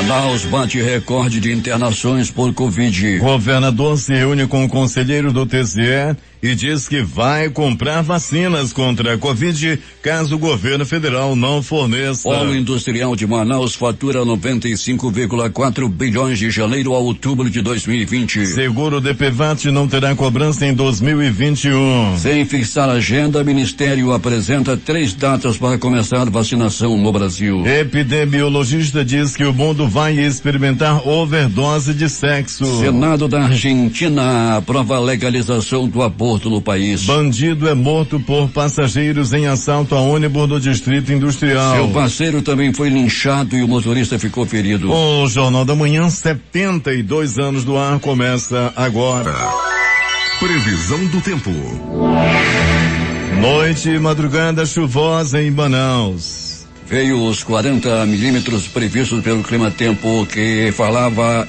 Manaus bate recorde de internações por Covid. Governador se reúne com o conselheiro do TCE e diz que vai comprar vacinas contra a Covid caso o governo federal não forneça. Polo Industrial de Manaus fatura 95,4 bilhões de janeiro a outubro de 2020. Seguro DPVAT não terá cobrança em 2021. Sem fixar agenda, Ministério apresenta 3 datas para começar a vacinação no Brasil. Epidemiologista diz que o mundo vai experimentar overdose de sexo. Senado da Argentina aprova a legalização do aborto no país. Bandido é morto por passageiros em assalto a ônibus do Distrito Industrial. Seu parceiro também foi linchado e o motorista ficou ferido. O Jornal da Manhã, 72 anos do ar, começa agora. Previsão do tempo. Noite e madrugada chuvosa em Manaus. Veio os 40 milímetros previstos pelo Climatempo, que falava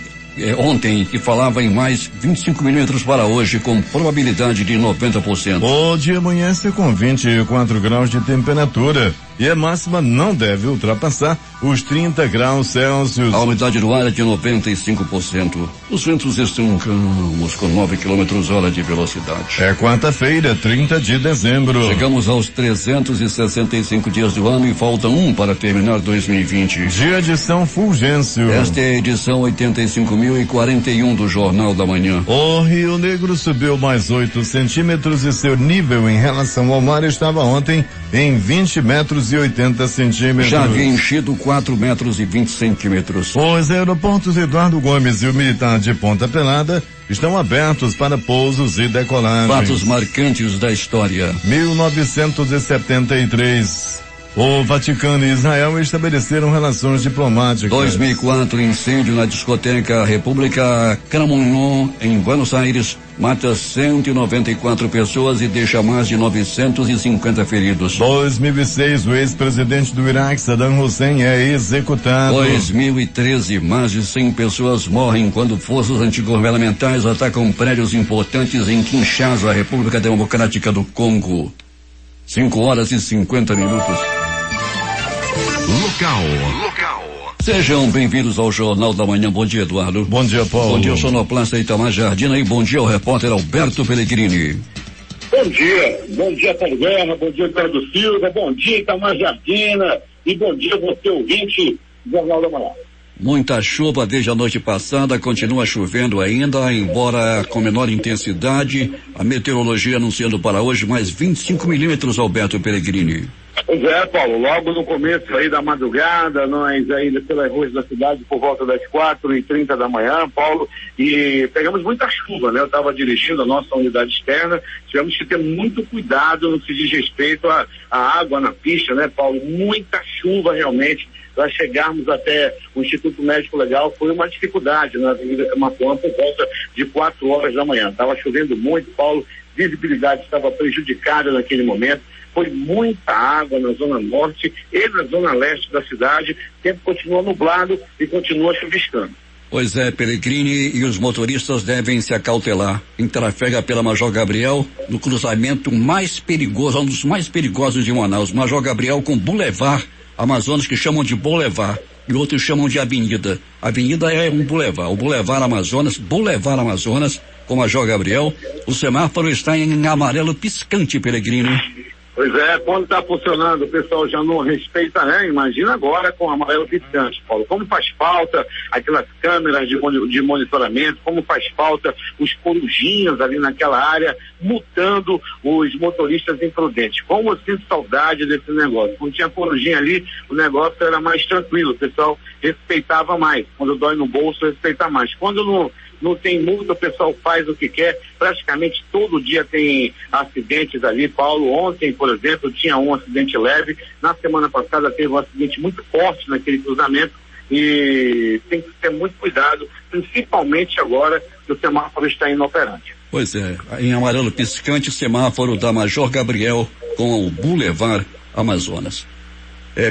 ontem, que falava em mais 25 milímetros para hoje, com probabilidade de 90%. O dia amanhece com 24 graus de temperatura e a máxima não deve ultrapassar os 30 graus Celsius. A umidade do ar é de 95%. Os ventos estão calmos, com 9 km/h de velocidade. É quarta-feira, 30 de dezembro. Chegamos aos 365 dias do ano e falta um para terminar 2020. Dia de São Fulgêncio. Esta é a edição 85.041 do Jornal da Manhã. O Rio Negro subiu mais 8 centímetros e seu nível em relação ao mar estava ontem em 20 metros e 80 centímetros. Já havia enchido 4 metros e 20 centímetros. Os aeroportos Eduardo Gomes e o Militar de Ponta Pelada estão abertos para pousos e decolagens. Fatos marcantes da história. 1973. O Vaticano e Israel estabeleceram relações diplomáticas. 2004, incêndio na discoteca República Cramonon, em Buenos Aires, mata 194 pessoas e deixa mais de 950 feridos. 2006, o ex-presidente do Iraque, Saddam Hussein, é executado. 2013, mais de 100 pessoas morrem quando forças antigovernamentais atacam prédios importantes em Kinshasa, República Democrática do Congo. 5h50. Local. Sejam bem-vindos ao Jornal da Manhã. Bom dia, Eduardo. Bom dia, Paulo. Bom dia, sonoplasta Itamar Jardina, e bom dia ao repórter Alberto Pellegrini. Bom dia, Paulo Guerra, bom dia, Pedro Silva, bom dia, Itamar Jardina, e bom dia você, ouvinte do Jornal da Manhã. Muita chuva desde a noite passada, continua chovendo ainda, embora com menor intensidade. A meteorologia anunciando para hoje mais 25 milímetros, Alberto Pellegrini. Pois é, Paulo, logo no começo aí da madrugada, nós aí pelas ruas da cidade por volta das 4h30 da manhã, Paulo, e pegamos muita chuva, né? Eu estava dirigindo a nossa unidade externa, tivemos que ter muito cuidado no que diz respeito à água na pista, né, Paulo? Muita chuva realmente. Para chegarmos até o Instituto Médico Legal foi uma dificuldade na Avenida Camaquã por volta de 4h da manhã. Estava chovendo muito, Paulo, visibilidade estava prejudicada naquele momento, foi muita água na zona norte e na zona leste da cidade, o tempo continua nublado e continua chuviscando. Pois é, Pellegrini, e os motoristas devem se acautelar. Quem trafega pela Major Gabriel, no cruzamento mais perigoso, um dos mais perigosos de Manaus, Major Gabriel com Boulevard Amazonas, que chamam de Boulevard, e outros chamam de Avenida. Avenida é um Boulevard. O Boulevard Amazonas, com Major Gabriel, o semáforo está em amarelo piscante, Pellegrini. Pois é, quando está funcionando, o pessoal já não respeita, né? Imagina agora com amarelo piscante, Paulo. Como faz falta aquelas câmeras de monitoramento, como faz falta os corujinhos ali naquela área, multando os motoristas imprudentes. Como eu sinto saudade desse negócio. Quando tinha corujinha ali, o negócio era mais tranquilo, o pessoal respeitava mais. Quando dói no bolso, respeita mais. Quando não tem multa, o pessoal faz o que quer, praticamente todo dia tem acidentes ali, Paulo. Ontem, por exemplo, tinha um acidente leve, na semana passada teve um acidente muito forte naquele cruzamento e tem que ter muito cuidado, principalmente agora que o semáforo está inoperante. Pois é, em amarelo piscante, semáforo da Major Gabriel com o Boulevard Amazonas.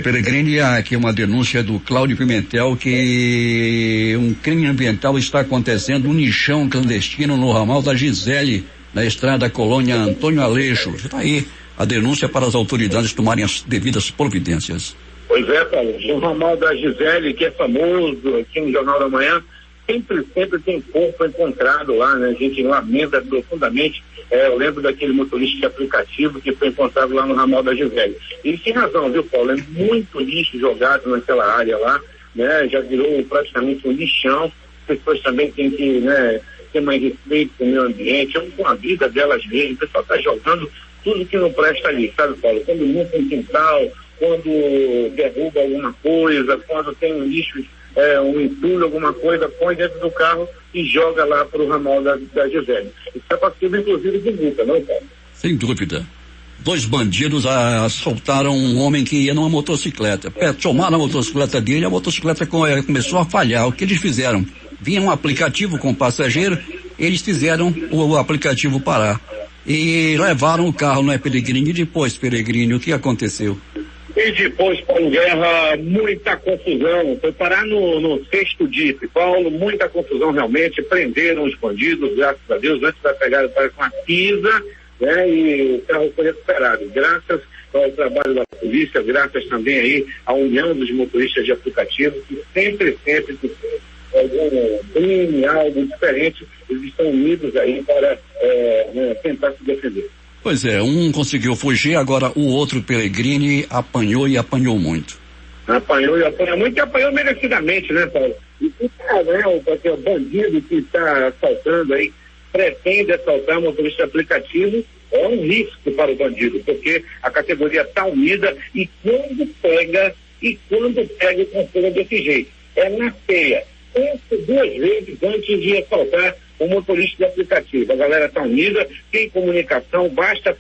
Pellegrini, aqui uma denúncia do Cláudio Pimentel que um crime ambiental está acontecendo, um lixão clandestino no ramal da Gisele, na estrada Colônia Antônio Aleixo. Está aí a denúncia para as autoridades tomarem as devidas providências. Pois é, Paulo, o ramal da Gisele, que é famoso aqui no Jornal da Manhã, sempre tem corpo encontrado lá, né? A gente lamenta profundamente. Eu lembro daquele motorista de aplicativo que foi encontrado lá no ramal da Gisele. Ele tem razão, viu, Paulo? É muito lixo jogado naquela área lá, né? Já virou praticamente um lixão. As pessoas também têm que, né, ter mais respeito com o meio ambiente, com a vida delas mesmas. O pessoal está jogando tudo que não presta ali, sabe, Paulo? Quando limpa um quintal, quando derruba alguma coisa, quando tem um lixo, um entulho, alguma coisa, põe dentro do carro e joga lá para o ramal da Gisele. Isso é passivo, inclusive, de multa, não, Paulo? Sem dúvida. 2 bandidos assaltaram um homem que ia numa motocicleta. Tomaram a motocicleta dele, a motocicleta começou a falhar. O que eles fizeram? Vinha um aplicativo com passageiro, eles fizeram o aplicativo parar. E levaram o carro, não é, Peregrini? E depois, Peregrini, o que aconteceu? E depois, Paulo Guerra, muita confusão. Foi parar no 6º DIP, Paulo, muita confusão realmente. Prenderam os bandidos, graças a Deus, antes da pegada com a pisa, né? E o carro foi recuperado. Graças ao trabalho da polícia, graças também aí à união dos motoristas de aplicativo, que sempre que algum crime, algo diferente, eles estão unidos aí para tentar se defender. Pois é, um conseguiu fugir, agora o outro, Peregrini, apanhou e apanhou muito. Apanhou e apanhou muito, e apanhou merecidamente, né, Paulo? E o bandido que está assaltando aí, pretende assaltar motorista aplicativo, é um risco para o bandido, porque a categoria está unida e quando pega o conselho desse jeito, é na feia. Pense 2 vezes antes de assaltar o motorista de aplicativo. A galera está unida, tem comunicação, basta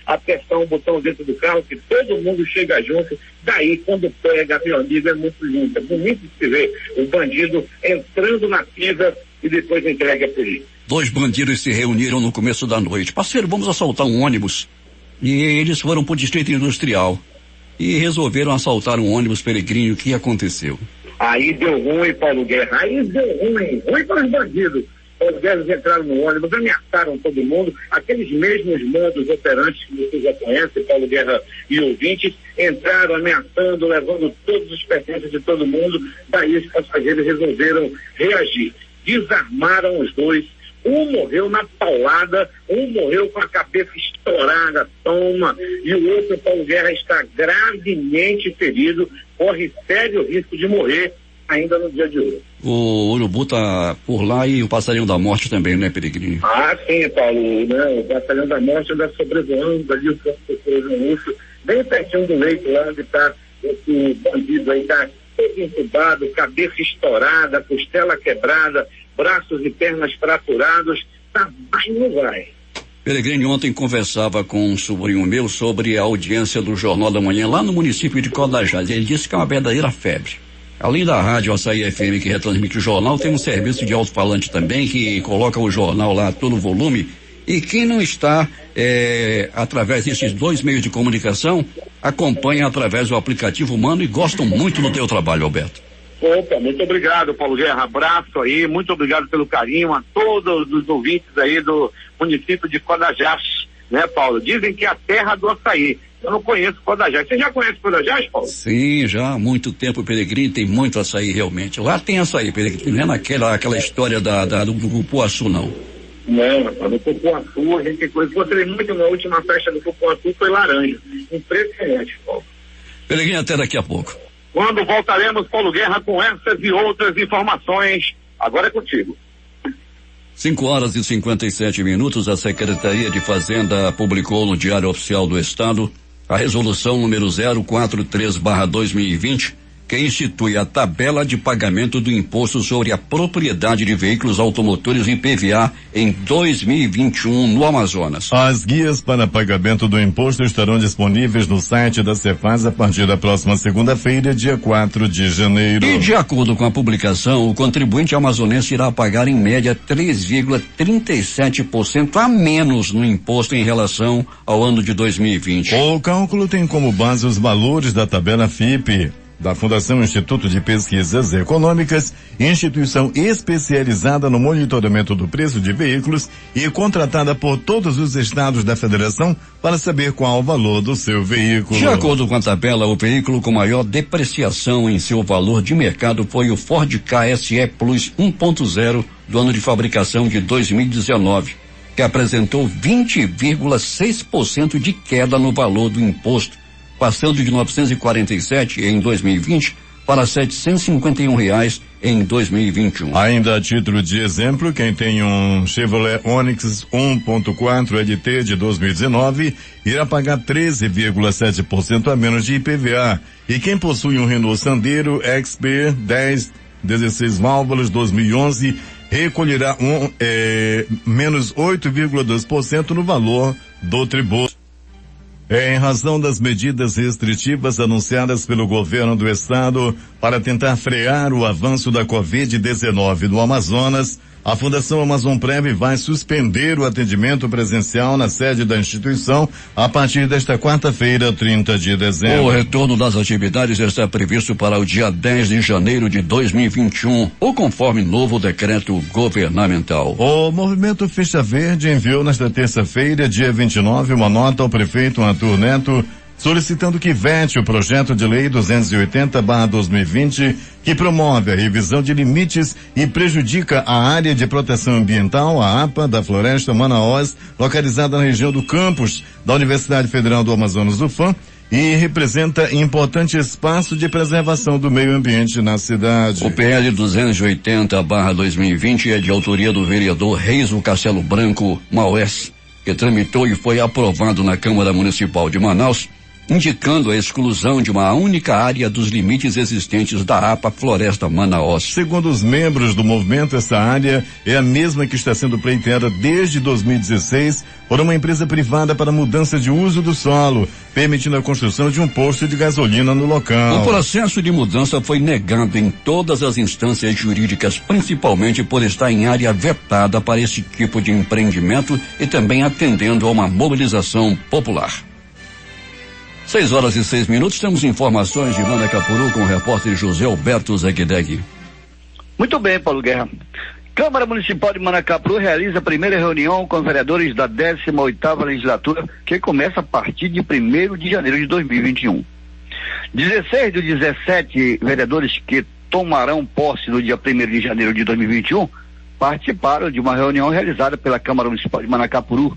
apertar um botão dentro do carro que todo mundo chega junto. Daí, quando pega, meu amigo, é muito lindo. É bonito de se ver o bandido entrando na pista e depois entregue à polícia. 2 bandidos se reuniram no começo da noite. Parceiro, vamos assaltar um ônibus. E eles foram para o Distrito Industrial e resolveram assaltar um ônibus, Peregrini. O que aconteceu? Aí deu ruim, Paulo Guerra. Aí deu ruim para os bandidos. Os guerras entraram no ônibus, ameaçaram todo mundo, aqueles mesmos modos operantes que você já conhece, Paulo Guerra e ouvintes, entraram ameaçando, levando todos os pertences de todo mundo. Daí os passageiros resolveram reagir, desarmaram os 2, um morreu na paulada, um morreu com a cabeça estourada, e o outro, Paulo Guerra, está gravemente ferido, corre sério risco de morrer ainda no dia de hoje. O Urubu tá por lá e o Passarinho da Morte também, né, Peregrini? Ah, sim, Paulo, né? O Passarinho da Morte anda sobrevoando ali o campo do João Urso, bem pertinho do leito lá onde tá esse bandido aí, tá todo entubado, cabeça estourada, costela quebrada, braços e pernas fraturados, tá, vai não vai. Peregrini, ontem conversava com um sobrinho meu sobre a audiência do Jornal da Manhã lá no município de Codajás. Ele disse que é uma verdadeira febre. Além da rádio Açaí FM que retransmite o jornal, tem um serviço de alto-falante também que coloca o jornal lá a todo volume. E quem não está através desses 2 meios de comunicação, acompanha através do aplicativo Mano e gostam muito do teu trabalho, Alberto. Opa, muito obrigado, Paulo Guerra. Abraço aí, muito obrigado pelo carinho a todos os ouvintes aí do município de Codajás, né, Paulo? Dizem que é a terra do açaí. Eu não conheço Codajás. Você já conhece Codajás, Paulo? Sim, já há muito tempo, Peregrini, tem muito açaí realmente. Lá tem açaí, Peregrini, não é aquela história do Cupuaçu, não. Não, rapaz, no Cupuaçu a gente encontrei muito na última festa do Cupuaçu, foi laranja. Impressionante, Paulo. Peregrini, até daqui a pouco. Quando voltaremos, Paulo Guerra, com essas e outras informações, agora é contigo. 5h57, a Secretaria de Fazenda publicou no Diário Oficial do Estado a resolução número 043/2020, que institui a tabela de pagamento do imposto sobre a propriedade de veículos automotores IPVA em 2021 no Amazonas. As guias para pagamento do imposto estarão disponíveis no site da Cefaz a partir da próxima segunda-feira, dia 4 de janeiro. E de acordo com a publicação, o contribuinte amazonense irá pagar em média 3,37% a menos no imposto em relação ao ano de 2020. O cálculo tem como base os valores da tabela FIPE da Fundação Instituto de Pesquisas Econômicas, instituição especializada no monitoramento do preço de veículos e contratada por todos os estados da federação para saber qual o valor do seu veículo. De acordo com a tabela, o veículo com maior depreciação em seu valor de mercado foi o Ford KSE Plus 1.0 do ano de fabricação de 2019, que apresentou 20,6% de queda no valor do imposto, passando de 947 em 2020 para R$751 em 2021. Ainda a título de exemplo, quem tem um Chevrolet Onix 1.4 LT de 2019 irá pagar 13,7% a menos de IPVA. E quem possui um Renault Sandero XP 16 válvulas 2011 recolherá menos 8,2% no valor do tributo. Em razão das medidas restritivas anunciadas pelo governo do estado para tentar frear o avanço da Covid-19 no Amazonas, a Fundação Amazonprev vai suspender o atendimento presencial na sede da instituição a partir desta quarta-feira, 30 de dezembro. O retorno das atividades está previsto para o dia 10 de janeiro de 2021, ou conforme novo decreto governamental. O movimento Ficha Verde enviou nesta terça-feira, dia 29, uma nota ao prefeito Arthur Neto, solicitando que vete o projeto de lei 280/2020, que promove a revisão de limites e prejudica a área de proteção ambiental, a APA, da Floresta Manaós, localizada na região do campus da Universidade Federal do Amazonas, UFAM, e representa importante espaço de preservação do meio ambiente na cidade. O PL 280/2020 é de autoria do vereador Reiso Castelo Branco Maués, que tramitou e foi aprovado na Câmara Municipal de Manaus, indicando a exclusão de uma única área dos limites existentes da APA Floresta Manaós. Segundo os membros do movimento, essa área é a mesma que está sendo pleiteada desde 2016 por uma empresa privada para mudança de uso do solo, permitindo a construção de um posto de gasolina no local. O processo de mudança foi negado em todas as instâncias jurídicas, principalmente por estar em área vetada para esse tipo de empreendimento e também atendendo a uma mobilização popular. 6h06, temos informações de Manacapuru com o repórter José Alberto Zegdeg. Muito bem, Paulo Guerra. Câmara Municipal de Manacapuru realiza a primeira reunião com vereadores da 18ª legislatura, que começa a partir de 1º de janeiro de 2021. 16 dos 17 vereadores que tomarão posse no dia 1º de janeiro de 2021 participaram de uma reunião realizada pela Câmara Municipal de Manacapuru.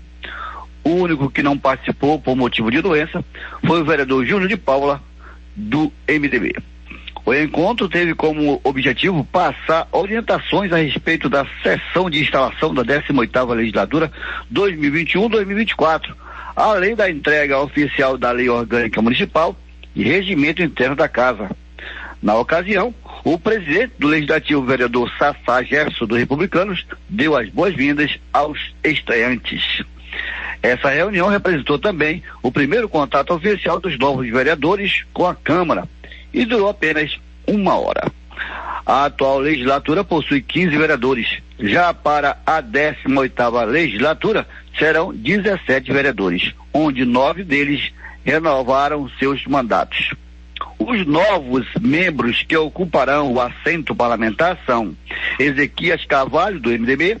O único que não participou por motivo de doença foi o vereador Júnior de Paula, do MDB. O encontro teve como objetivo passar orientações a respeito da sessão de instalação da 18ª legislatura 2021-2024, além da entrega oficial da Lei Orgânica Municipal e regimento interno da Casa. Na ocasião, o presidente do Legislativo, vereador Sassá Gerson, do Republicanos, deu as boas-vindas aos estreantes. Essa reunião representou também o primeiro contato oficial dos novos vereadores com a Câmara e durou apenas 1 hora. A atual legislatura possui 15 vereadores. Já para a 18ª legislatura serão 17 vereadores, onde 9 deles renovaram seus mandatos. Os novos membros que ocuparão o assento parlamentar são Ezequias Carvalho, do MDB,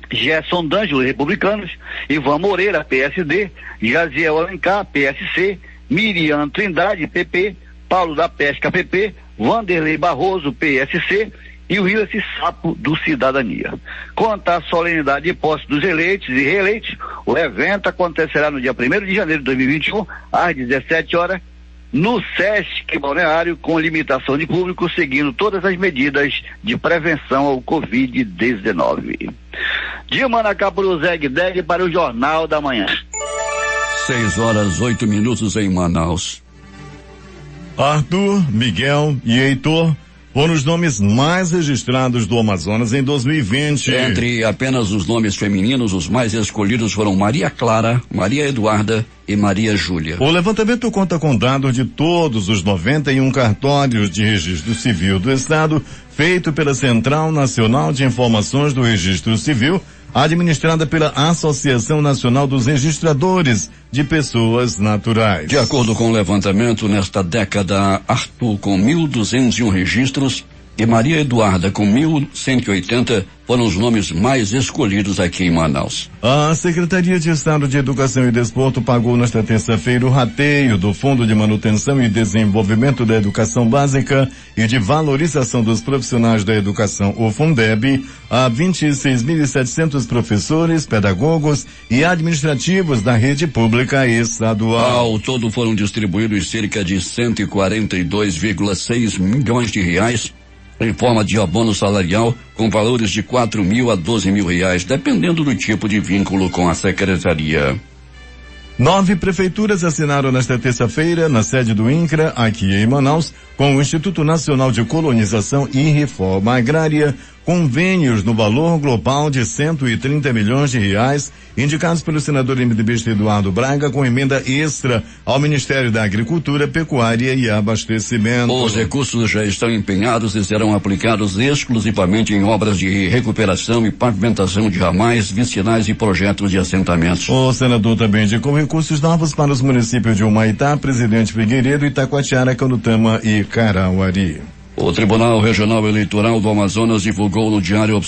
Gerson D'Angelo, Republicanos, Ivan Moreira, PSD, Jaziel Alencar, PSC, Miriam Trindade, PP, Paulo da Pesca, PP, Vanderlei Barroso, PSC e Willis Sapo, do Cidadania. Quanto à solenidade de posse dos eleitos e reeleitos, o evento acontecerá no dia 1º de janeiro de 2021, às 17 horas, no Sesc Balneário, com limitação de público, seguindo todas as medidas de prevenção ao Covid-19. De Manacapuru, Zegdeg, para o Jornal da Manhã. 6h08 em Manaus. Arthur, Miguel e Heitor foram os nomes mais registrados do Amazonas em 2020. Entre apenas os nomes femininos, os mais escolhidos foram Maria Clara, Maria Eduarda e Maria Júlia. O levantamento conta com dados de todos os 91 cartórios de registro civil do estado, feito pela Central Nacional de Informações do Registro Civil, administrada pela Associação Nacional dos Registradores de Pessoas Naturais. De acordo com o levantamento, nesta década, Arthur com 1.201 registros e Maria Eduarda com 1.180 foram os nomes mais escolhidos aqui em Manaus. A Secretaria de Estado de Educação e Desporto pagou nesta terça-feira o rateio do Fundo de Manutenção e Desenvolvimento da Educação Básica e de Valorização dos Profissionais da Educação, o Fundeb, a 26.700 professores, pedagogos e administrativos da rede pública estadual. Ao todo foram distribuídos cerca de 142,6 milhões de reais em forma de abono salarial, com valores de 4.000 a 12.000 reais, dependendo do tipo de vínculo com a secretaria. 9 prefeituras assinaram nesta terça-feira, na sede do INCRA, aqui em Manaus, com o Instituto Nacional de Colonização e Reforma Agrária, convênios no valor global de 130 milhões de reais, indicados pelo senador MDBista Eduardo Braga, com emenda extra ao Ministério da Agricultura, Pecuária e Abastecimento. Os recursos já estão empenhados e serão aplicados exclusivamente em obras de recuperação e pavimentação de ramais, vicinais e projetos de assentamentos. O senador também indicou recursos novos para os municípios de Humaitá, Presidente Figueiredo, Itacoatiara, Canutama e Carauari. O Tribunal Regional Eleitoral do Amazonas divulgou no Diário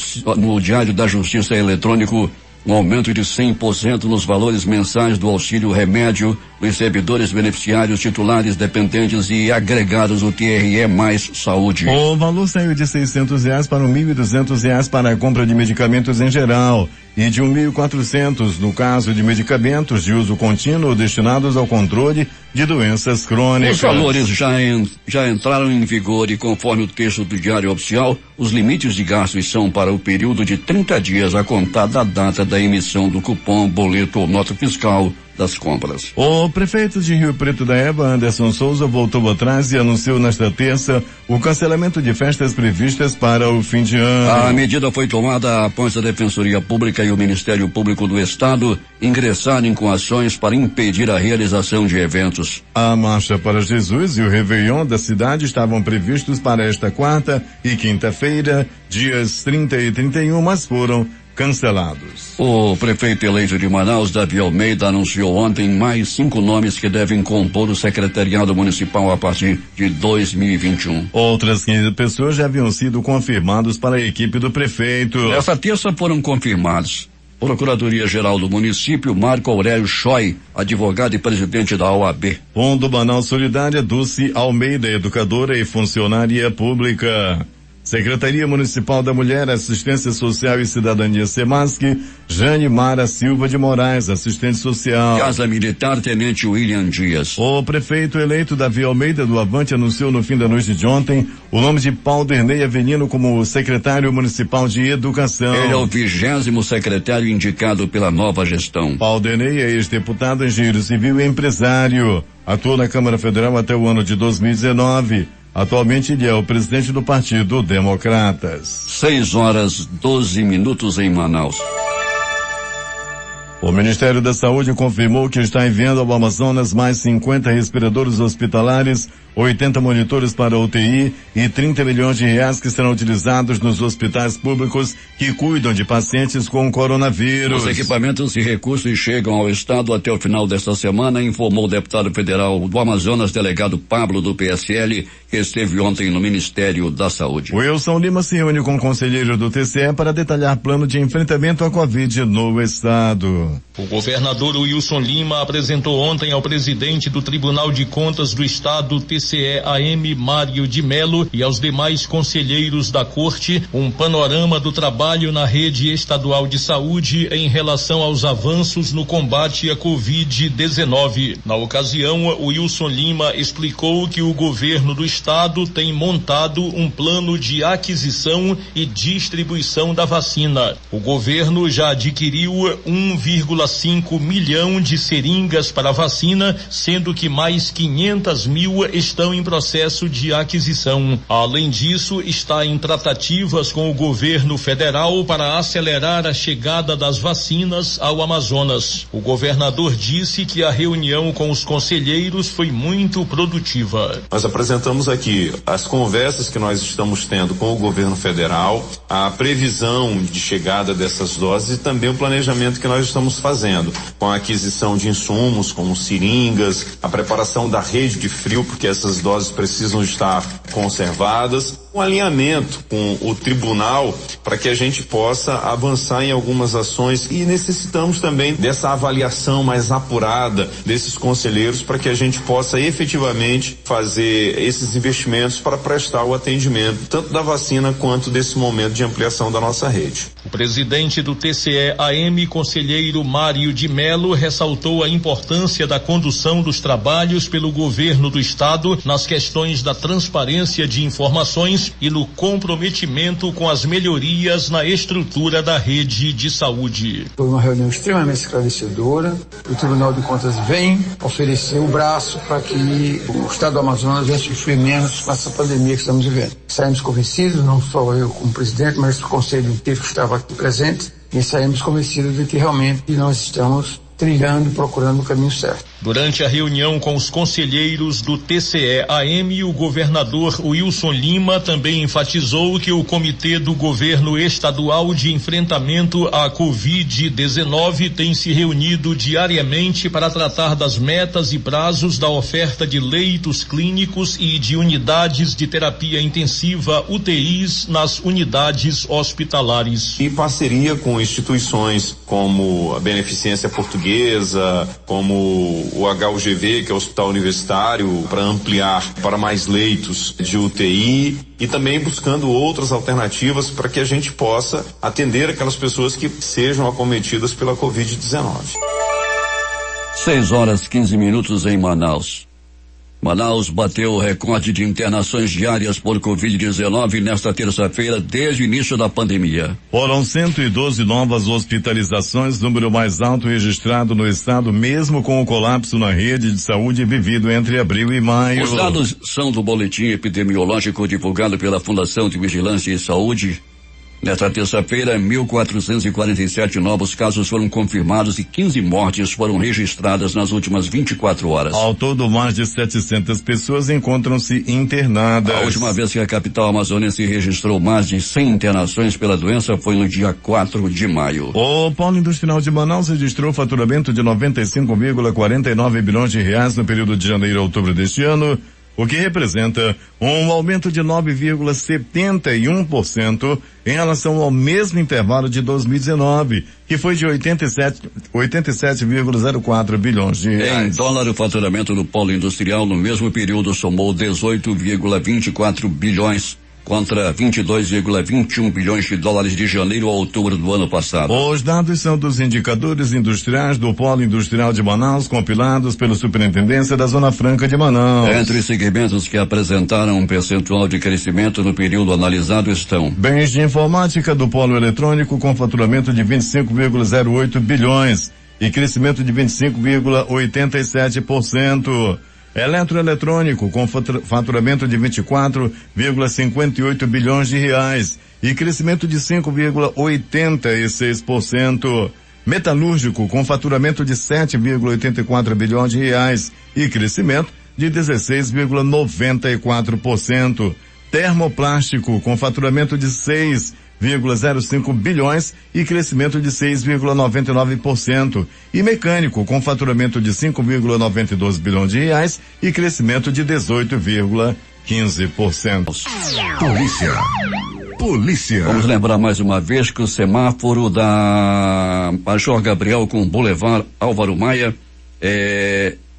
da Justiça Eletrônico um aumento de 100% nos valores mensais do auxílio remédio dos servidores beneficiários, titulares, dependentes e agregados do TRE mais saúde. O valor saiu de R$600 para R$1.200 para a compra de medicamentos em geral e de R$1.400 no caso de medicamentos de uso contínuo destinados ao controle de doenças crônicas. Os valores já entraram em vigor e, conforme o texto do Diário Oficial, os limites de gastos são para o período de 30 dias a contar da data da emissão do cupom, boleto ou nota fiscal das compras. O prefeito de Rio Preto da Eva, Anderson Souza, voltou atrás e anunciou nesta terça o cancelamento de festas previstas para o fim de ano. A medida foi tomada após a Defensoria Pública e o Ministério Público do Estado ingressarem com ações para impedir a realização de eventos. A Marcha para Jesus e o Réveillon da cidade estavam previstos para esta quarta e quinta-feira, dias 30 e 31, mas foram cancelados. O prefeito eleito de Manaus, Davi Almeida, anunciou ontem mais 5 nomes que devem compor o secretariado municipal a partir de 2021. Outras 15 pessoas já haviam sido confirmadas para a equipe do prefeito. Essa terça foram confirmados. Procuradoria-Geral do Município, Marco Aurélio Choi, advogado e presidente da OAB. Fundo Manaus Solidária, Dulce Almeida, educadora e funcionária pública. Secretaria Municipal da Mulher, Assistência Social e Cidadania Semasc, Jane Mara Silva de Moraes, assistente social. Casa Militar, Tenente William Dias. O prefeito eleito Davi Almeida do Avante anunciou no fim da noite de ontem o nome de Paulderney Avelino como secretário municipal de Educação. Ele é o 20º secretário indicado pela nova gestão. Paulderney é ex-deputado, engenheiro civil e empresário. Atuou na Câmara Federal até o ano de 2019. Atualmente ele é o presidente do Partido Democratas. 6h12 em Manaus. O Ministério da Saúde confirmou que está enviando ao Amazonas mais 50 respiradores hospitalares, 80 monitores para UTI e 30 milhões de reais que serão utilizados nos hospitais públicos que cuidam de pacientes com coronavírus. Os equipamentos e recursos chegam ao estado até o final desta semana, informou o deputado federal do Amazonas, delegado Pablo do PSL, que esteve ontem no Ministério da Saúde. Wilson Lima se reúne com o conselheiro do TCE para detalhar plano de enfrentamento à Covid no estado. O governador Wilson Lima apresentou ontem ao presidente do Tribunal de Contas do Estado, TCE, AM Mário de Melo, e aos demais conselheiros da corte, um panorama do trabalho na rede estadual de saúde em relação aos avanços no combate à Covid-19. Na ocasião, Wilson Lima explicou que o governo do Estado tem montado um plano de aquisição e distribuição da vacina. O governo já adquiriu 1,7 1,5 milhão de seringas para vacina, sendo que mais 500 mil estão em processo de aquisição. Além disso, está em tratativas com o governo federal para acelerar a chegada das vacinas ao Amazonas. O governador disse que a reunião com os conselheiros foi muito produtiva. Nós apresentamos aqui as conversas que nós estamos tendo com o governo federal, a previsão de chegada dessas doses e também o planejamento que nós estamos fazendo com a aquisição de insumos, como seringas, a preparação da rede de frio, porque essas doses precisam estar conservadas, um alinhamento com o tribunal para que a gente possa avançar em algumas ações e necessitamos também dessa avaliação mais apurada desses conselheiros para que a gente possa efetivamente fazer esses investimentos para prestar o atendimento tanto da vacina quanto desse momento de ampliação da nossa rede. O presidente do TCE-AM, conselheiro Mário de Mello, ressaltou a importância da condução dos trabalhos pelo governo do estado nas questões da transparência de informações e no comprometimento com as melhorias na estrutura da rede de saúde. Foi uma reunião extremamente esclarecedora. O Tribunal de Contas vem oferecer o braço para que o estado do Amazonas venha sofrer menos com essa pandemia que estamos vivendo. Saímos convencidos, não só eu como presidente, mas o conselho inteiro que estava aqui presente, e saímos convencidos de que realmente nós estamos trilhando e procurando o caminho certo. Durante a reunião com os conselheiros do TCE-AM, o governador Wilson Lima também enfatizou que o Comitê do Governo Estadual de Enfrentamento à Covid-19 tem se reunido diariamente para tratar das metas e prazos da oferta de leitos clínicos e de unidades de terapia intensiva UTIs nas unidades hospitalares. Em parceria com instituições como a Beneficência Portuguesa, como o HUGV, que é o Hospital Universitário, para ampliar para mais leitos de UTI e também buscando outras alternativas para que a gente possa atender aquelas pessoas que sejam acometidas pela Covid-19. 6h15 em Manaus. Manaus bateu o recorde de internações diárias por Covid-19 nesta terça-feira, desde o início da pandemia. Foram 112 novas hospitalizações, número mais alto registrado no estado, mesmo com o colapso na rede de saúde vivido entre abril e maio. Os dados são do boletim epidemiológico divulgado pela Fundação de Vigilância e Saúde. Nesta terça-feira, 1.447 novos casos foram confirmados e 15 mortes foram registradas nas últimas 24 horas. Ao todo, mais de 700 pessoas encontram-se internadas. A última vez que a capital amazonense registrou mais de 100 internações pela doença foi no dia 4 de maio. O Polo Industrial de Manaus registrou faturamento de 95,49 bilhões de reais no período de janeiro a outubro deste ano, o que representa um aumento de 9,71% em relação ao mesmo intervalo de 2019, que foi de 87,04 bilhões de reais. Em dólar, o faturamento do polo industrial no mesmo período somou 18,24 bilhões contra 22,21 bilhões de dólares de janeiro a outubro do ano passado. Os dados são dos indicadores industriais do Polo Industrial de Manaus, compilados pela Superintendência da Zona Franca de Manaus. Entre os segmentos que apresentaram um percentual de crescimento no período analisado estão: bens de informática do Polo Eletrônico, com faturamento de 25,08 bilhões e crescimento de 25,87%. Eletroeletrônico, com faturamento de 24,58 bilhões de reais e crescimento de 5,86%. Metalúrgico, com faturamento de 7,84 bilhões de reais e crescimento de 16,94%. Termoplástico, com faturamento de 6,05 bilhões e crescimento de 6,99%. E mecânico, com faturamento de 5,92 bilhões de reais e crescimento de 18,15%. Polícia. Vamos lembrar mais uma vez que o semáforo da Major Gabriel com o Boulevard Álvaro Maia,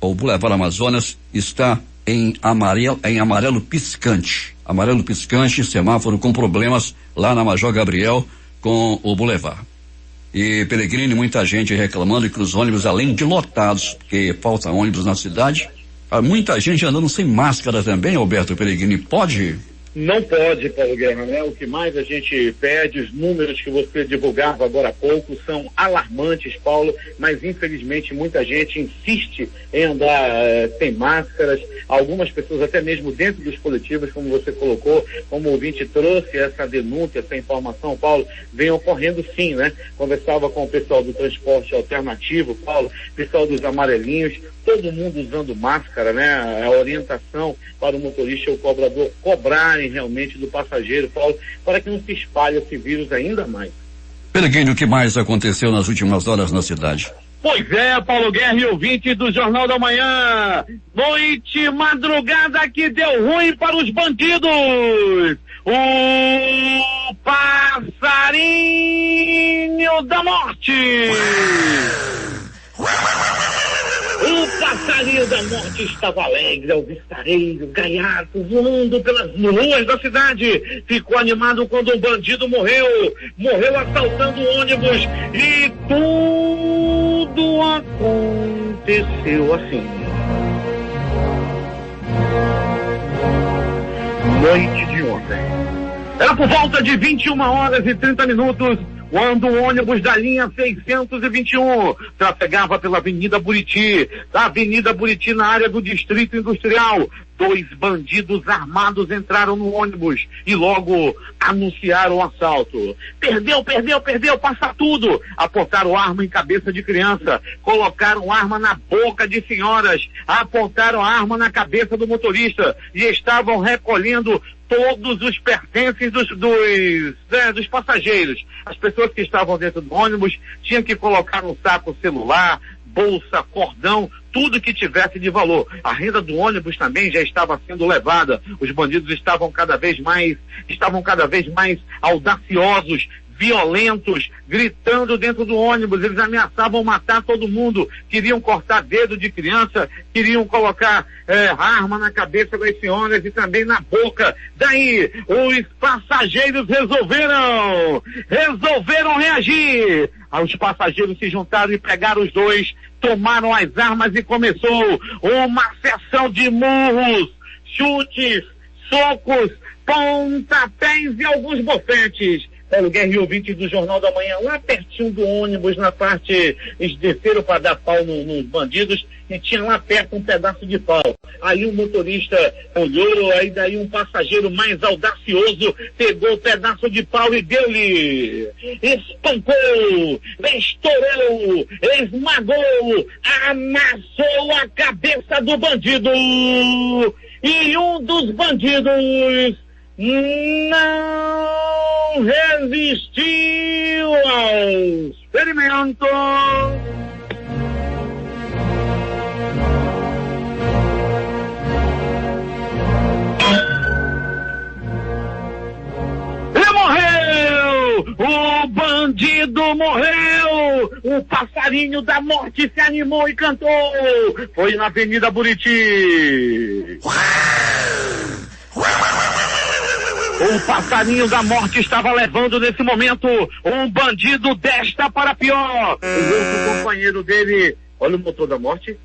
o Boulevard Amazonas, está em amarelo piscante. Amarelo piscante, semáforo com problemas lá na Major Gabriel com o Boulevard. E Peregrino, muita gente reclamando que os ônibus, além de lotados, porque falta ônibus na cidade, há muita gente andando sem máscara também, Alberto Peregrino. Pode? Não pode, Paulo Guerra, né? O que mais a gente pede, os números que você divulgava agora há pouco são alarmantes, Paulo, mas infelizmente muita gente insiste em andar sem máscaras, algumas pessoas até mesmo dentro dos coletivos, como você colocou, como o ouvinte trouxe essa denúncia, essa informação, Paulo, vem ocorrendo sim, né? Conversava com o pessoal do transporte alternativo, Paulo, pessoal dos amarelinhos, todo mundo usando máscara, né? A orientação para o motorista e o cobrador cobrarem realmente do passageiro, Paulo, para que não se espalhe esse vírus ainda mais. Peregrino, o que mais aconteceu nas últimas horas na cidade? Pois é, Paulo Guerra e ouvinte do Jornal da Manhã. Noite, madrugada que deu ruim para os bandidos. O passarinho da morte. O passarinho da morte estava alegre, alvissareiro, gaiato, voando pelas ruas da cidade. Ficou animado quando um bandido morreu assaltando um ônibus e tudo aconteceu assim. Noite de ontem. Era por volta de 21h30, quando o ônibus da linha 621 trafegava pela Avenida Buriti, na área do Distrito Industrial. 2 bandidos armados entraram no ônibus e logo anunciaram o assalto. Perdeu, passa tudo. Apontaram arma em cabeça de criança, colocaram arma na boca de senhoras, apontaram arma na cabeça do motorista e estavam recolhendo todos os pertences dos passageiros. As pessoas que estavam dentro do ônibus tinham que colocar no saco celular, bolsa, cordão, tudo que tivesse de valor. A renda do ônibus também já estava sendo levada. Os bandidos estavam cada vez mais audaciosos, violentos, gritando dentro do ônibus. Eles ameaçavam matar todo mundo, queriam cortar dedo de criança, queriam colocar arma na cabeça das senhoras e também na boca. Daí, os passageiros resolveram reagir. Os passageiros se juntaram e pegaram os 2, tomaram as armas e começou uma sessão de murros, chutes, socos, pontapés e alguns bofetes. Paulo Guerra e ouvinte do Jornal da Manhã, lá pertinho do ônibus, na parte, eles desceram para dar pau nos bandidos e tinha lá perto um pedaço de pau. Aí o motorista olhou, aí daí um passageiro mais audacioso pegou o pedaço de pau e deu-lhe, espancou, estourou, esmagou, amassou a cabeça do bandido. E um dos bandidos não resistiu ao experimento. Ele morreu! O bandido morreu! O passarinho da morte se animou e cantou! Foi na Avenida Buriti. O passarinho da morte estava levando nesse momento um bandido desta para pior. O outro companheiro dele, olha o motor da morte,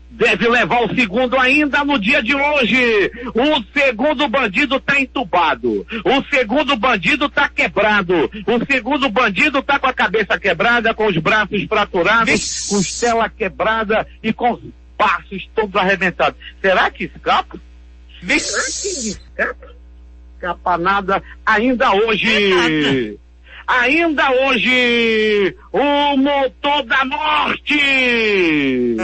deve levar o segundo ainda no dia de hoje. O segundo bandido está entubado. O segundo bandido está quebrado. O segundo bandido está com a cabeça quebrada, com os braços fraturados, costela quebrada e com os baços todos arrebentados. Será que escapa? Escapa nada ainda hoje. Ainda hoje, o motor da morte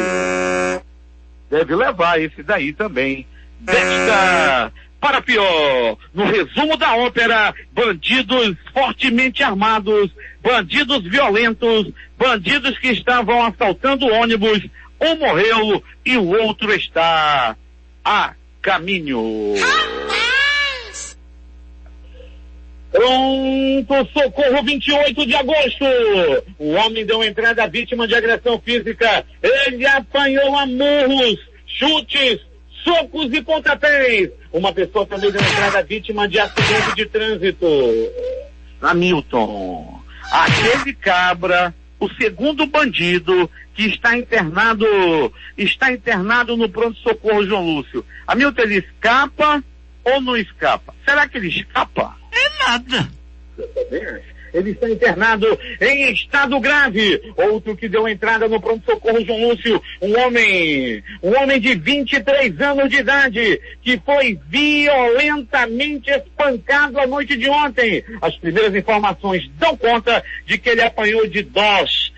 deve levar esse daí também. Desta para pior. No resumo da ópera, bandidos fortemente armados, bandidos violentos, bandidos que estavam assaltando ônibus. Um morreu e o outro está a caminho. Pronto, socorro, 28 de agosto. O homem deu entrada à vítima de agressão física. Ele apanhou a murros, chutes, socos e pontapés. Uma pessoa também deu entrada à vítima de acidente de trânsito. Hamilton. Aquele cabra, o segundo bandido que está internado no pronto-socorro João Lúcio. Hamilton, ele escapa ou não escapa? Será que ele escapa? É nada. Eu também acho. Ele está internado em estado grave. Outro que deu entrada no pronto-socorro, João Lúcio, um homem de 23 anos de idade, que foi violentamente espancado a noite de ontem. As primeiras informações dão conta de que ele apanhou de dois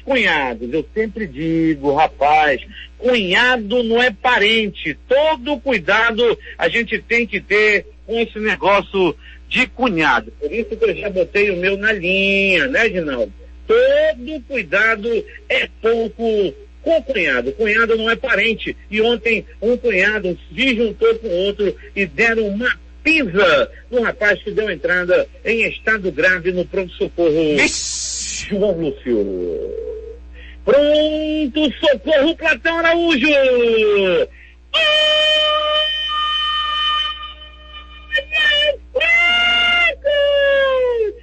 cunhados. Eu sempre digo, rapaz, cunhado não é parente. Todo cuidado a gente tem que ter com esse negócio de cunhado. Por isso que eu já botei o meu na linha, né, Ginaldo? Todo cuidado é pouco com cunhado. Cunhado não é parente. E ontem um cunhado se juntou com outro e deram uma pisa no rapaz que deu entrada em estado grave no pronto-socorro. João Lúcio. Pronto, socorro, Platão Araújo.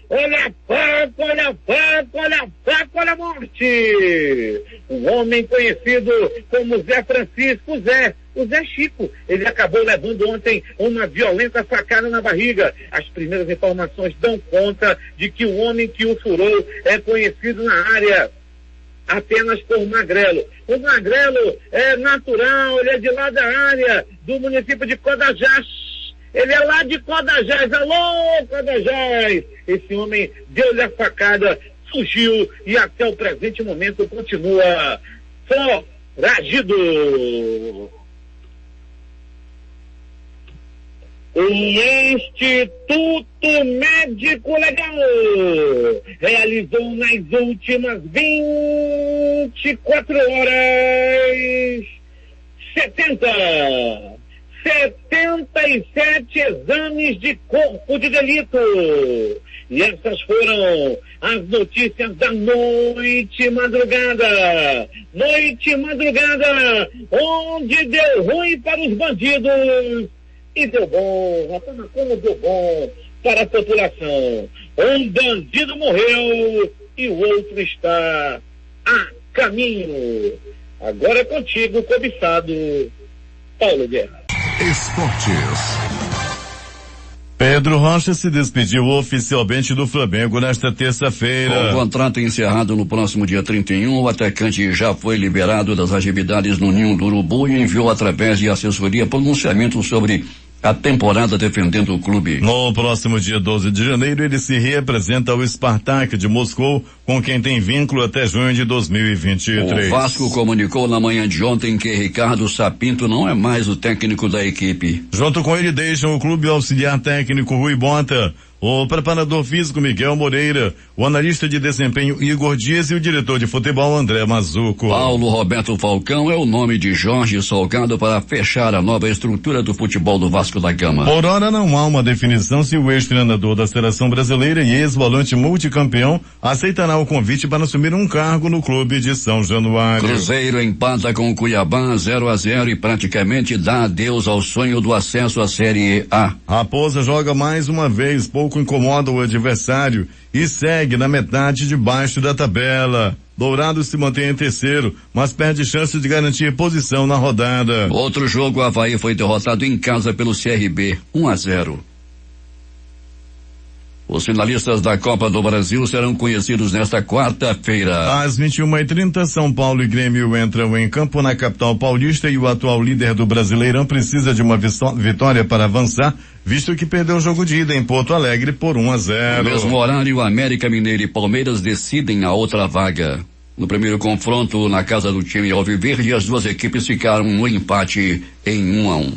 Olha a faca, olha a faca, olha a faca, olha a morte. Um homem conhecido como Zé Francisco, o Zé Chico. Ele acabou levando ontem uma violenta facada na barriga. As primeiras informações dão conta de que o homem que o furou é conhecido na área apenas por Magrelo. O Magrelo é natural, ele é de lá da área do município de Codajás. Ele é lá de Codajás. Alô, Codajás! Esse homem deu-lhe a facada, fugiu e até o presente momento continua foragido. O Instituto Médico Legal realizou nas últimas 24 horas 77 exames de corpo de delito. E essas foram as notícias da noite madrugada. Noite madrugada, onde deu ruim para os bandidos e deu bom, rapaz, como deu bom para a população. Um bandido morreu e o outro está a caminho. Agora é contigo, cobiçado Paulo Guerra. Esportes. Pedro Rocha se despediu oficialmente do Flamengo nesta terça-feira. Com o contrato encerrado no próximo dia 31, o atacante já foi liberado das atividades no Ninho do Urubu e enviou através de assessoria pronunciamento sobre a temporada defendendo o clube. No próximo dia 12 de janeiro, ele se reapresenta ao Spartak de Moscou, com quem tem vínculo até junho de 2023. O Vasco comunicou na manhã de ontem que Ricardo Sapinto não é mais o técnico da equipe. Junto com ele deixam o clube o auxiliar técnico Rui Bota, o preparador físico Miguel Moreira, o analista de desempenho Igor Dias e o diretor de futebol André Mazuco. Paulo Roberto Falcão é o nome de Jorge Salgado para fechar a nova estrutura do futebol do Vasco da Gama. Por hora não há uma definição se o ex-treinador da seleção brasileira e ex-volante multicampeão aceitará o convite para assumir um cargo no clube de São Januário. Cruzeiro empata com o Cuiabá 0-0 e praticamente dá adeus ao sonho do acesso à Série A. Raposa joga mais uma vez, pouco incomoda o adversário e segue na metade de baixo da tabela. Dourado se mantém em terceiro, mas perde chance de garantir posição na rodada. Outro jogo, o Avaí foi derrotado em casa pelo CRB, 1-0. Os finalistas da Copa do Brasil serão conhecidos nesta quarta-feira. Às 21h30, São Paulo e Grêmio entram em campo na capital paulista e o atual líder do Brasileirão precisa de uma vitória para avançar, visto que perdeu o jogo de ida em Porto Alegre por 1-0. No mesmo horário, América Mineiro e Palmeiras decidem a outra vaga. No primeiro confronto na casa do time alviverde, as duas equipes ficaram no empate em 1-1.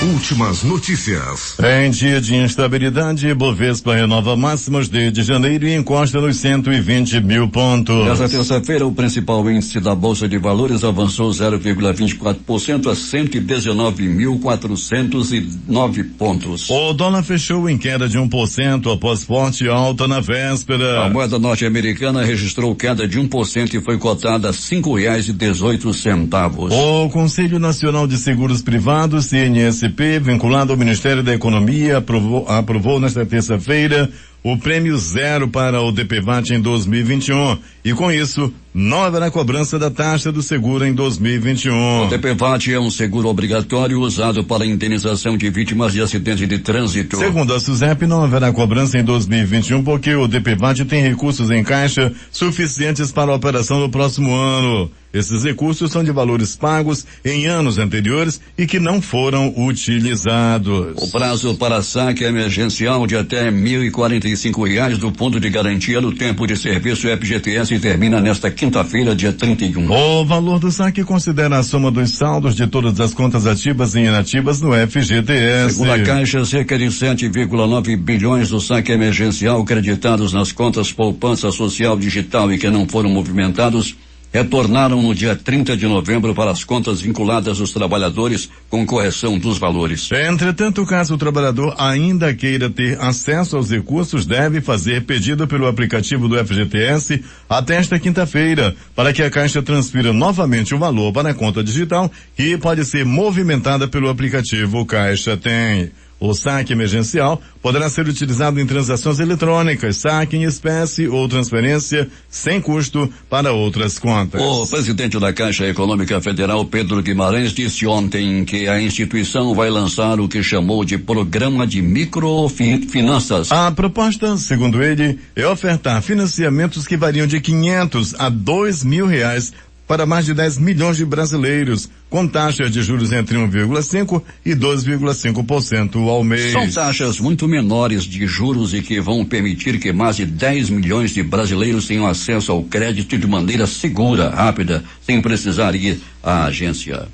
Últimas notícias. Em dia de instabilidade, Bovespa renova máximas de janeiro e encosta nos 120 mil pontos. Nesta terça-feira, o principal índice da Bolsa de Valores avançou 0,24% a 119.409 pontos. O dólar fechou em queda de 1% após forte alta na véspera. A moeda norte-americana registrou queda de 1% e foi cotada a R$5,18. O Conselho Nacional de Seguros Privados, CNSP, vinculado ao Ministério da Economia, aprovou nesta terça-feira o prêmio zero para o DPVAT em 2021 e com isso não haverá cobrança da taxa do seguro em 2021. O DPVAT é um seguro obrigatório usado para a indenização de vítimas de acidentes de trânsito. Segundo a SUSEP, não haverá cobrança em 2021 porque o DPVAT tem recursos em caixa suficientes para a operação no próximo ano. Esses recursos são de valores pagos em anos anteriores e que não foram utilizados. O prazo para saque emergencial de até R$1.045 do Fundo de Garantia no Tempo de Serviço FGTS termina nesta quinta-feira, dia 31. O valor do saque considera a soma dos saldos de todas as contas ativas e inativas no FGTS. Segundo a Caixa, cerca de 7,9 bilhões do saque emergencial creditados nas contas poupança social digital e que não foram movimentados retornaram no dia 30 de novembro para as contas vinculadas aos trabalhadores com correção dos valores. Entretanto, caso o trabalhador ainda queira ter acesso aos recursos, deve fazer pedido pelo aplicativo do FGTS até esta quinta-feira, para que a Caixa transfira novamente o valor para a conta digital, que pode ser movimentada pelo aplicativo Caixa Tem. O saque emergencial poderá ser utilizado em transações eletrônicas, saque em espécie ou transferência sem custo para outras contas. O presidente da Caixa Econômica Federal, Pedro Guimarães, disse ontem que a instituição vai lançar o que chamou de Programa de Microfinanças. A proposta, segundo ele, é ofertar financiamentos que variam de R$500 a R$2.000 para mais de 10 milhões de brasileiros, com taxas de juros entre 1,5% e 2,5% ao mês. São taxas muito menores de juros e que vão permitir que mais de 10 milhões de brasileiros tenham acesso ao crédito de maneira segura, rápida, sem precisar ir à agência.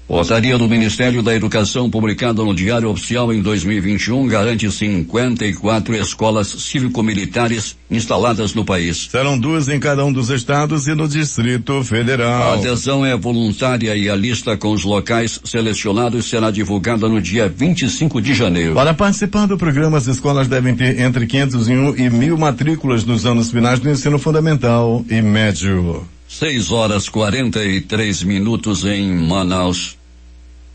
Portaria do Ministério da Educação, publicada no Diário Oficial em 2021, garante 54 escolas cívico-militares instaladas no país. Serão 2 em cada um dos estados e no Distrito Federal. A adesão é voluntária e a lista com os locais selecionados será divulgada no dia 25 de janeiro. Para participar do programa, as escolas devem ter entre 501 e 1.000 matrículas nos anos finais do ensino fundamental e médio. 6h43 em Manaus.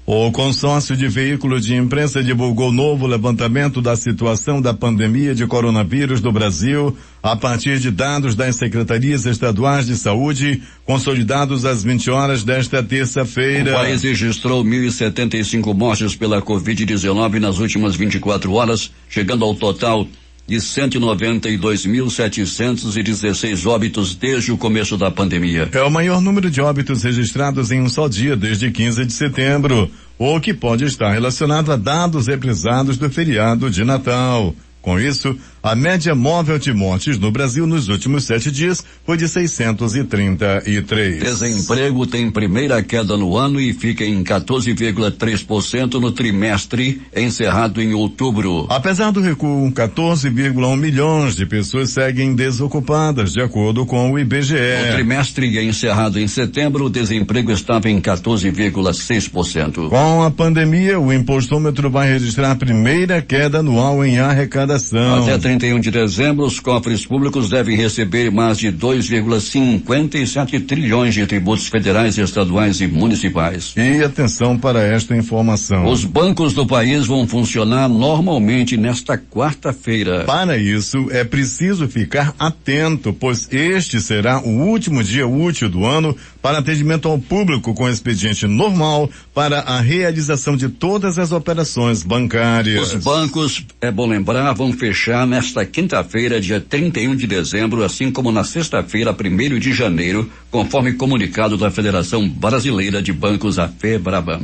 O consórcio de veículos de imprensa divulgou novo levantamento da situação da pandemia de coronavírus no Brasil, a partir de dados das secretarias estaduais de saúde, consolidados às 20 horas desta terça-feira. O país registrou 1.075 mortes pela Covid-19 nas últimas 24 horas, chegando ao total de 192.716 óbitos desde o começo da pandemia. É o maior número de óbitos registrados em um só dia desde 15 de setembro, o que pode estar relacionado a dados represados do feriado de Natal. Com isso, a média móvel de mortes no Brasil nos últimos 7 dias foi de 633. Desemprego tem primeira queda no ano e fica em 14,3% no trimestre encerrado em outubro. Apesar do recuo, 14,1 milhões de pessoas seguem desocupadas, de acordo com o IBGE. No trimestre encerrado em setembro, o desemprego estava em 14,6%. Com a pandemia, o impostômetro vai registrar a primeira queda anual em arrecadação. Até 31 de dezembro, os cofres públicos devem receber mais de 2,57 trilhões de tributos federais, estaduais e municipais. E atenção para esta informação. Os bancos do país vão funcionar normalmente nesta quarta-feira. Para isso, é preciso ficar atento, pois este será o último dia útil do ano para atendimento ao público com expediente normal para a realização de todas as operações bancárias. Os bancos, é bom lembrar, vão fechar nesta quinta-feira, dia 31 de dezembro, assim como na sexta-feira, 1º de janeiro, conforme comunicado da Federação Brasileira de Bancos, a FEBRABAN.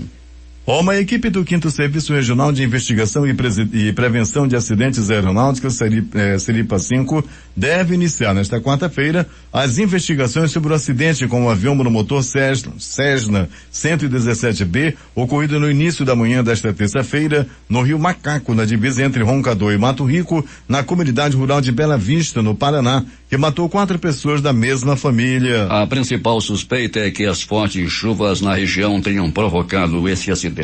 Uma equipe do 5º Serviço Regional de Investigação e Prevenção de Acidentes Aeronáuticos, Seripa 5, deve iniciar nesta quarta-feira as investigações sobre o acidente com o avião monomotor Cessna 117B, ocorrido no início da manhã desta terça-feira, no Rio Macaco, na divisa entre Roncador e Mato Rico, na comunidade rural de Bela Vista, no Paraná, que matou 4 pessoas da mesma família. A principal suspeita é que as fortes chuvas na região tenham provocado esse acidente.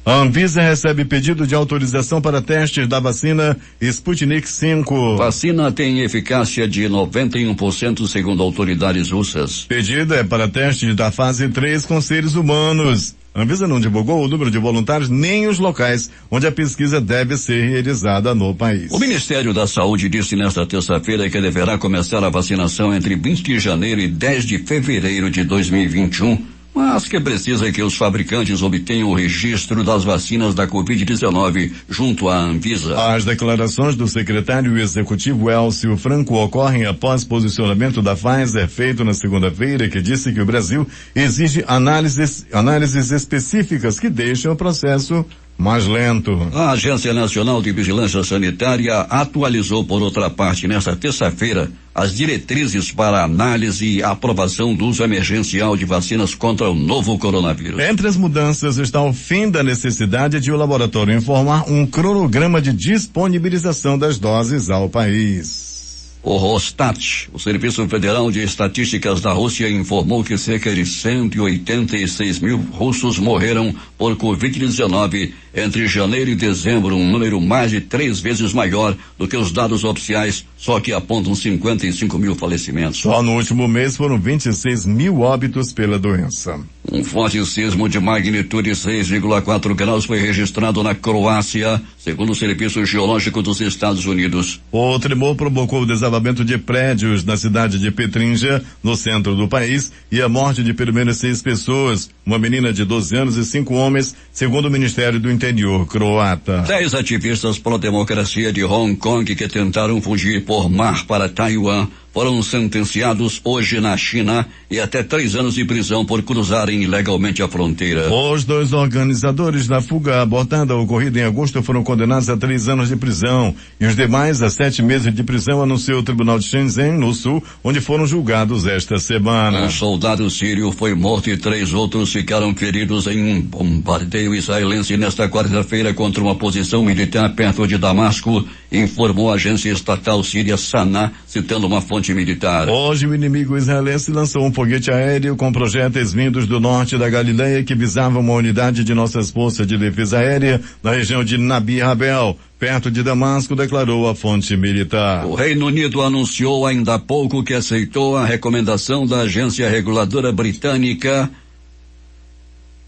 A Anvisa recebe pedido de autorização para testes da vacina Sputnik V. Vacina tem eficácia de 91% segundo autoridades russas. Pedido é para testes da fase 3 com seres humanos. a Anvisa não divulgou o número de voluntários nem os locais onde a pesquisa deve ser realizada no país. O Ministério da Saúde disse nesta terça-feira que deverá começar a vacinação entre 20 de janeiro e 10 de fevereiro de 2021. Mas que precisa que os fabricantes obtenham o registro das vacinas da Covid-19 junto à Anvisa. As declarações do secretário executivo Elcio Franco ocorrem após posicionamento da Pfizer feito na segunda-feira, que disse que o Brasil exige análises específicas que deixam o processo mais lento. A Agência Nacional de Vigilância Sanitária atualizou, por outra parte, nesta terça-feira, as diretrizes para análise e aprovação do uso emergencial de vacinas contra o novo coronavírus. Entre as mudanças está o fim da necessidade de o laboratório informar um cronograma de disponibilização das doses ao país. O Rosstat, o Serviço Federal de Estatísticas da Rússia, informou que cerca de 186 mil russos morreram por Covid-19 entre janeiro e dezembro, um número mais de 3 vezes maior do que os dados oficiais, só que apontam 55 mil falecimentos. Só no último mês foram 26 mil óbitos pela doença. Um forte sismo de magnitude 6,4 graus foi registrado na Croácia, segundo o Serviço Geológico dos Estados Unidos. O tremor provocou o desabamento de prédios na cidade de Petrinja, no centro do país, e a morte de pelo menos 6 pessoas, uma menina de 12 anos e 5 homens, segundo o Ministério do Interior croata. 10 ativistas pró-democracia de Hong Kong que tentaram fugir por mar para Taiwan foram sentenciados hoje na China e até 3 anos de prisão por cruzarem ilegalmente a fronteira. Os 2 organizadores da fuga abortada ocorrida em agosto foram condenados a 3 anos de prisão e os demais a 7 meses de prisão, anunciou o Tribunal de Shenzhen, no sul, onde foram julgados esta semana. Um soldado sírio foi morto e 3 outros ficaram feridos em um bombardeio israelense nesta quarta-feira contra uma posição militar perto de Damasco, informou a agência estatal síria Sana, citando uma fonte militar. Hoje o inimigo israelense lançou um foguete aéreo com projéteis vindos do norte da Galileia que visavam uma unidade de nossas forças de defesa aérea na região de Nabi Rabel, perto de Damasco, declarou a fonte militar. O Reino Unido anunciou ainda há pouco que aceitou a recomendação da agência reguladora britânica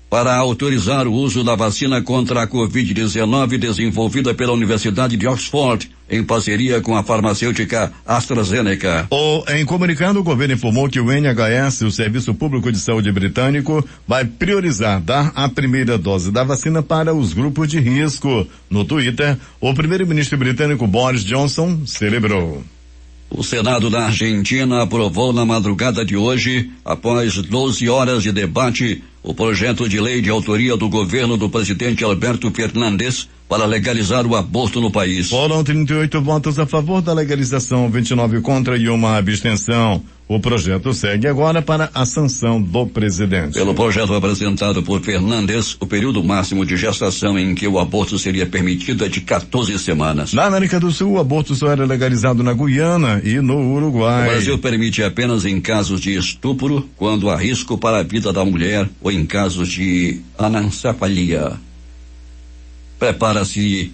para autorizar o uso da vacina contra a Covid-19 desenvolvida pela Universidade de Oxford, em parceria com a farmacêutica AstraZeneca. Em comunicado, o governo informou que o NHS, o Serviço Público de Saúde britânico, vai priorizar dar a primeira dose da vacina para os grupos de risco. No Twitter, o primeiro-ministro britânico Boris Johnson celebrou. O Senado da Argentina aprovou na madrugada de hoje, após 12 horas de debate, o projeto de lei de autoria do governo do presidente Alberto Fernandes para legalizar o aborto no país. Foram 38 votos a favor da legalização, 29 contra e uma abstenção. O projeto segue agora para a sanção do presidente. Pelo projeto apresentado por Fernandes, o período máximo de gestação em que o aborto seria permitido é de 14 semanas. Na América do Sul, o aborto só era legalizado na Guiana e no Uruguai. O Brasil permite apenas em casos de estupro, quando há risco para a vida da mulher ou em casos de anencefalia. Prepare-se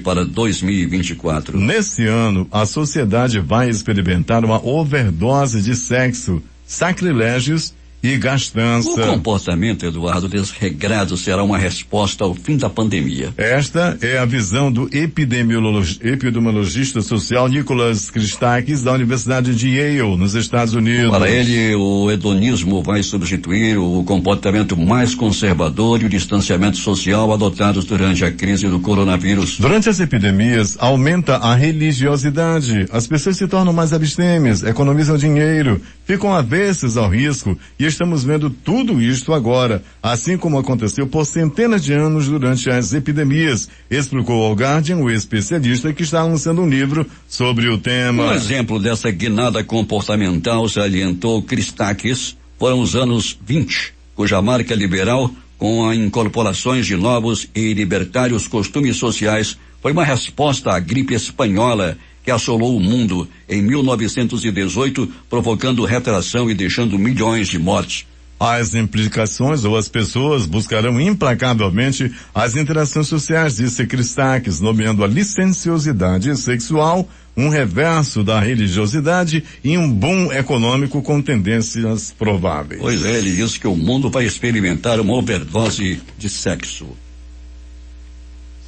para 2024. Nesse ano, a sociedade vai experimentar uma overdose de sexo, sacrilégios e gastança. O comportamento, Eduardo, desregrado será uma resposta ao fim da pandemia. Esta é a visão do epidemiologista social Nicholas Christakis, da Universidade de Yale, nos Estados Unidos. Para ele, o hedonismo vai substituir o comportamento mais conservador e o distanciamento social adotados durante a crise do coronavírus. Durante as epidemias, aumenta a religiosidade. As pessoas se tornam mais abstêmias, economizam dinheiro, ficam avessas ao risco e estamos vendo tudo isto agora, assim como aconteceu por centenas de anos durante as epidemias, explicou ao Guardian o especialista que está lançando um livro sobre o tema. Um exemplo dessa guinada comportamental, salientou Christakis, foram os anos 20, cuja marca liberal, com a incorporações de novos e libertários costumes sociais, foi uma resposta à gripe espanhola, que assolou o mundo em 1918, provocando retração e deixando milhões de mortes. As implicações ou as pessoas buscarão implacavelmente as interações sociais, disse Christakis, nomeando a licenciosidade sexual, um reverso da religiosidade e um boom econômico com tendências prováveis. Pois é, ele diz que o mundo vai experimentar uma overdose de sexo.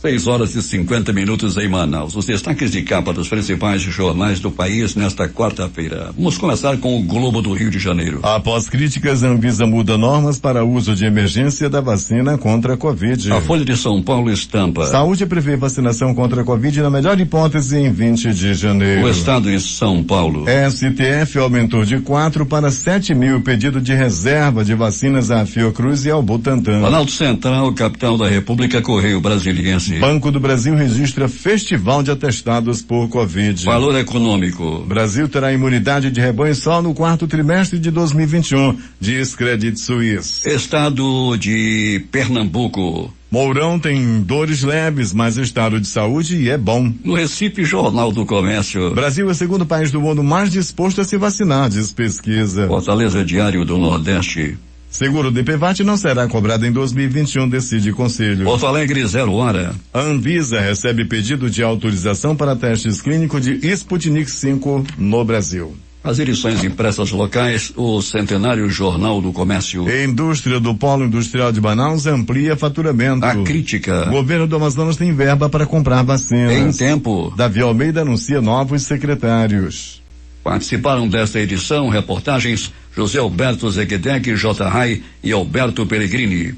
6h50 em Manaus. Os destaques de capa dos principais jornais do país nesta quarta-feira. Vamos começar com o Globo do Rio de Janeiro. Após críticas, a Anvisa muda normas para uso de emergência da vacina contra a Covid. A Folha de São Paulo estampa. Saúde prevê vacinação contra a Covid na melhor hipótese em 20 de janeiro. O estado de São Paulo. STF aumentou de 4 para 7 mil o pedido de reserva de vacinas à Fiocruz e ao Butantan. Planalto Central, capital da República, Correio Brasiliense. Banco do Brasil registra festival de atestados por Covid. Valor econômico. Brasil terá imunidade de rebanho só no quarto trimestre de 2021, diz Credit Suisse. Estado de Pernambuco. Mourão tem dores leves, mas estado de saúde é bom. No Recife, Jornal do Comércio. Brasil é o segundo país do mundo mais disposto a se vacinar, diz pesquisa. Fortaleza, Diário do Nordeste. Seguro DPVAT não será cobrado em 2021, decide Conselho. Porto Alegre, 0 hora. A Anvisa recebe pedido de autorização para testes clínicos de Sputnik 5 no Brasil. As edições impressas locais, o Centenário Jornal do Comércio. A indústria do Polo Industrial de Manaus amplia faturamento. A crítica. O governo do Amazonas tem verba para comprar vacinas. Em tempo. Davi Almeida anuncia novos secretários. Participaram desta edição reportagens José Alberto Zeguedec, J. Rai e Alberto Pellegrini.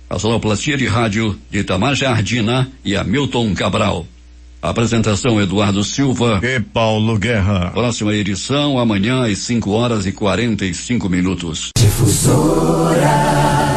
A sonoplastia de rádio de Itamar Jardina e Hamilton Cabral. A apresentação Eduardo Silva e Paulo Guerra. Próxima edição amanhã às 5h45. Difusora.